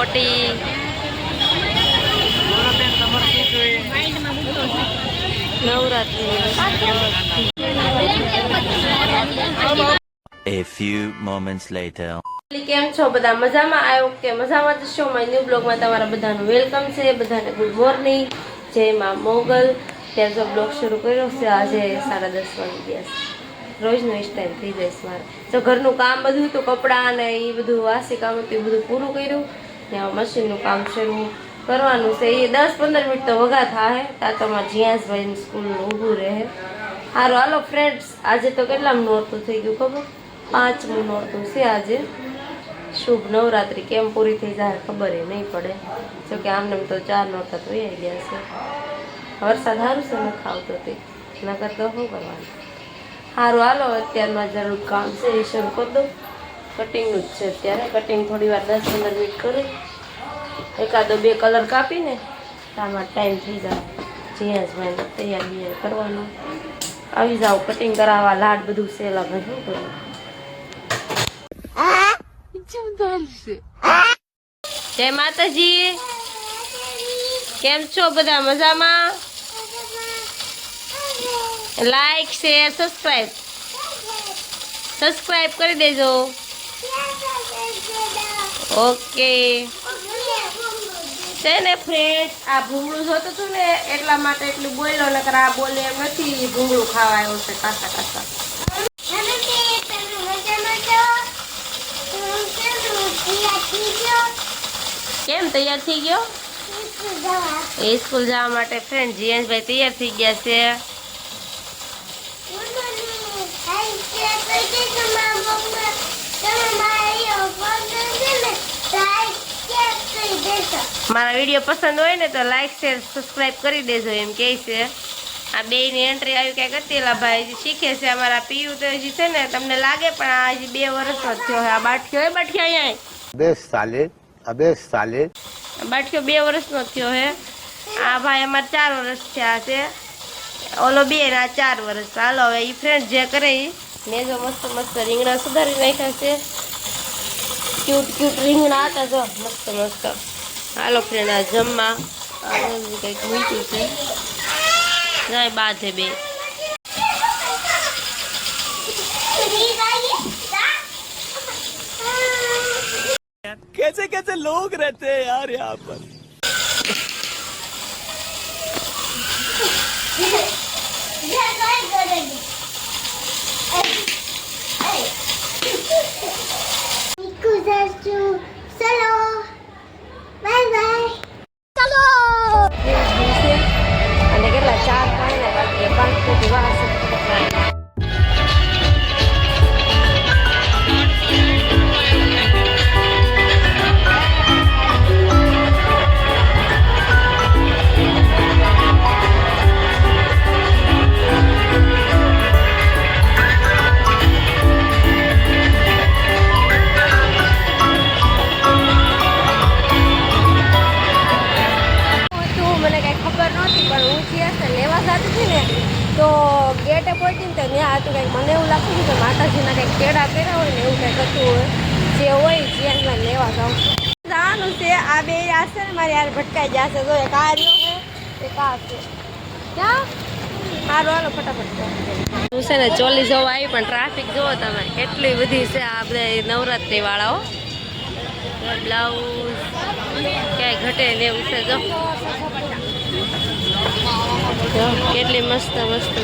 Potty Navratri. A few moments later. કેમ છો બધા? મજામાં? આ વખતે મજામાં જ છો? માય ન્યૂ બ્લોગમાં તમારા બધાનું વેલકમ છે। બધાને ગુડ મોર્નિંગ, જય માં મોગલ। ત્યારે જો બ્લોગ શરૂ કર્યો છે આજે 10:30 વાગ્યા છે। રોજનો એ ટાઈમ થઈ જાય છે મારે। જો ઘરનું કામ બધું હતું, કપડાં ને એ બધું વાસી કામ હતું એ બધું પૂરું કર્યું ને મશીનનું કામ શરૂ કરવાનું છે। એ 10-15 મિનિટ તો વગા થાય ત્યાં તમારે જીયાસભાઈની સ્કૂલનું ઊભું રહે। સારું હાલો ફ્રેન્ડ્સ, આજે તો કેટલામું નોરતું થઈ ગયું ખબર? 5મું નોરતું છે આજે। શુભ નવરાત્રી કેમ પૂરી થઈ જાય ખબર એ નહીં પડે, જોકે આમને તો 4 નોરતા તો વહી ગયા છે। વરસાદ સારું છે ને ખાવતો તે નકર તો શું કરવાનું। સારું હાલો, અત્યારમાં જરૂર કામ છે એ શરૂ કરી દઉં। કટિંગનું જ છે અત્યારે, કટિંગ થોડી વાર 10-15 મિનિટ કરું, એકાદો 2 કલર કાપીને આમાં ટાઈમ થઈ જાય। જીયાસભાઈને તૈયાર કરવાનું, આવી જાવ કટિંગ કરાવવા, લાડ બધું છે લગન શું કરવું। જય માતાજી, કેમ છો બધા? મજામાં? લાઈક શેર સબસ્ક્રાઇબ કરી દેજો। ઓકે છે ને ફ્રેન્ડ, આ ભૂંગળું જોતું હતું ને એટલા માટે એટલું બોલ્યો, નકર આ બોલે એમ નથી। ભૂંગળું ખાવા આવ્યો છે કાસા કાસા। કેમ તૈયાર થઈ ગયો? એ સ્કૂલ જવા માટે ફ્રેન્ડ જીયાસભાઈ તૈયાર થઈ ગયા છે। મારા વિડીયો પસંદ હોય ને તો લાઈક શેર સબસ્ક્રાઇબ કરી દેજો એમ કહે છે। આ બેયની એન્ટ્રી આવી ક્યાંક હતી, ભાઈ શીખે છે। અમારા પીયુ તો હજી છે ને તમને લાગે પણ આ હજી 2 વર્ષનો થયો છે। આ બાઠિયો હે, બાઠિયા અહીંયા अबे साले બાઠિયો 2 વર્ષનો થયો છે। આ ભાઈ અમારે 4 વર્ષ થયા છે, ઓલો 2 ને આ 4 વર્ષ। હાલો હવે એ ફ્રેન્ડ જે કરે ને જો મસ્ત મસ્ત રીંગણા સુધારી નાખ્યા છે। ક્યુટ રીંગણા હતા જો મસ્ત મસ્ત। હાલો ફ્રેન્ડ આ જમવા કંઈક મૂક્યું છે, જાય બાધે બે। कैसे कैसे लोग रहते हैं यार यहाँ पर। અને કેટલા 4 પાણી ને બાકી 5 ફૂટ વાસ તો ગેટે પહોંચીને તો ત્યાં હતું કંઈક, મને એવું લાગતું હતું કે માતાજીના કંઈક કેળા કર્યા હોય ને એવું કંઈક હતું હોય, જે હોય જીયાસભાઈ લેવા જાઉં જવાનું છે। આ બે આ છે ને મારી યાર ભટકાઈ જશે, જો એક આ રહ્યો છે એક આ છે ક્યાં। સારું હાલો ફટાફટ હું છે ને ચોલી જવા આવી, પણ ટ્રાફિક જુઓ તમે કેટલી બધી છે। આ બધા નવરાત્રી વાળાઓ બ્લાઉઝ ક્યાંય ઘટે ને એવું છે જો કેટલી મસ્ત મસ્ત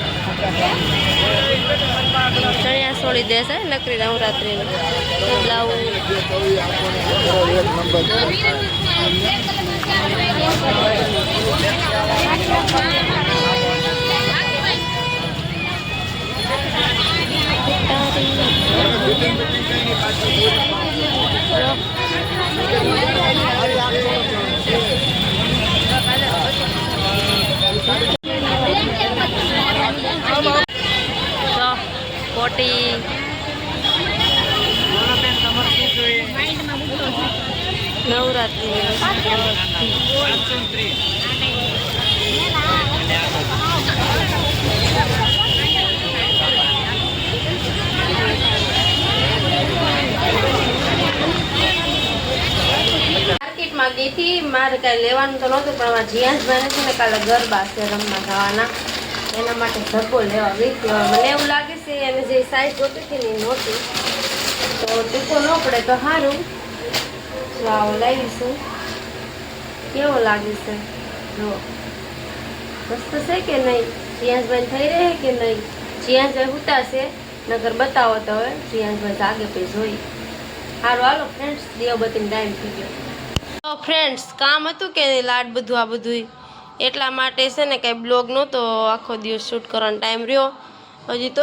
ચણિયા છોડી દેશે નકરી નવરાત્રી બ્લાઉઝ। પોટી નવરાત્રી માર્કેટમાં ગઈ હતી, મારે કાંઈ લેવાનું તો નહોતું, પણ અમારા જીયાંશભાઈને છે ને કાલે ગરબા છે રમવા જવાના, એના માટે ઝબ્બો લેવા ગઈ હતી. હવે મને એવું લાગે છે એને જે સાઈઝ જોતી હતી ને એ નહોતી, તો ટૂંકો ન પડે તો સારું. જો આવો લાવીશું, કેવો લાગે છે જો, મસ્ત છે કે નહીં? જીયાંશભાઈ થઈ રહે કે નહીં? જીયાંશભાઈ ઉતારશે નગર બતાવો તો હવે જીયાંશભાઈ જાગે પછી જોઈ. સારું હાલો ફ્રેન્ડ્સ, દીવાબત્તીનો ટાઈમ થઈ ગયો. તો ફ્રેન્ડ્સ કામ હતું કે લાડ બધું આ બધું, એટલા માટે છે ને કંઈ બ્લોગ નહોતો, આખો દિવસ શૂટ કરવાનો ટાઈમ રહ્યો. હજી તો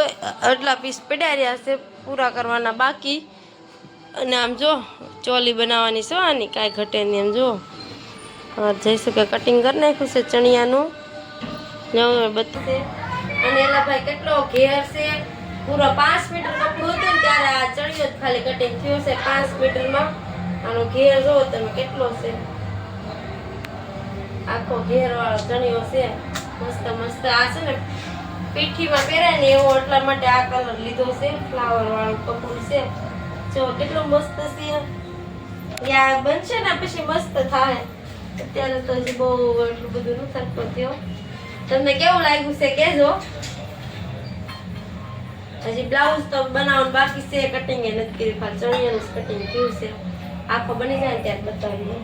આટલા પીસ પડ્યા રહ્યા છે, પૂરા કરવાના બાકી. અને આમ જો ચોલી બનાવવાની છે આની, કાંઈ ઘટે નહીં. એમ જો જઈશું કે કટિંગ કરી નાખ્યું છે ચણિયાનું બધું. અને એલા ભાઈ કેટલો ઘેર છે, પૂરો 5 મીટર કપડું હતું ને ત્યારે આ ચણિયો જ ખાલી કટિંગ થયો છે 5 મીટરમાં. આનો ઘેર જોવો તમે કેટલો છે, આખો ઘેર વાળો ચણિયો છે, મસ્ત મસ્ત. આ છે ને પીઠીમાં પહેરાય ને એવો, એટલા માટે આ કલર લીધો છે, ફ્લાવર વાળું કપડું છે. જો કેટલું મસ્ત છે, યા બનશે ને પછી મસ્ત થાય. અત્યારે તો હજી બહુ એટલું બધું નથી સરખો થયો. તમને કેવું લાગ્યું છે કહેજો. હજી બ્લાઉઝ તો બનાવવાનું બાકી છે, કટિંગ એ નથી કર્યું, ખાલી ચણિયાનું કટિંગ થયું છે. આખો બની જાય ત્યારે બતાવીએ.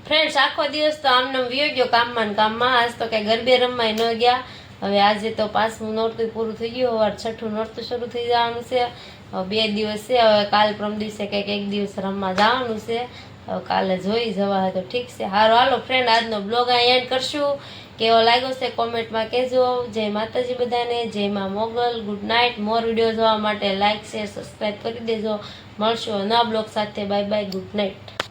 ફ્રેન્ડ્સ આખો દિવસ તો આમને વયો ગયો કામમાં ને કામમાં. આજ તો કઈ ગરબે રમવાય ન ગયા. હવે આજે તો 5મું નોરતું પૂરું થઈ ગયું, હવે 6ઠું નોરતું શરૂ થઈ જવાનું છે. હવે 2 દિવસ છે, હવે કાલ પરમ દિવસે કંઈક 1 દિવસ રમવા જવાનું છે. હવે કાલે જોઈ જવા હોય તો ઠીક છે. સારું હાલો ફ્રેન્ડ, આજનો બ્લોગ અહીં એન્ડ કરશું. કેવો લાગ્યો છે કોમેન્ટમાં કહેજો. જય માતાજી બધાને, જય માં Mogal. Good night. More video જોવા માટે લાઇક શેર સબસ્ક્રાઈબ કરી દેજો. મળશું નવા બ્લોગ સાથે. Bye bye, good night.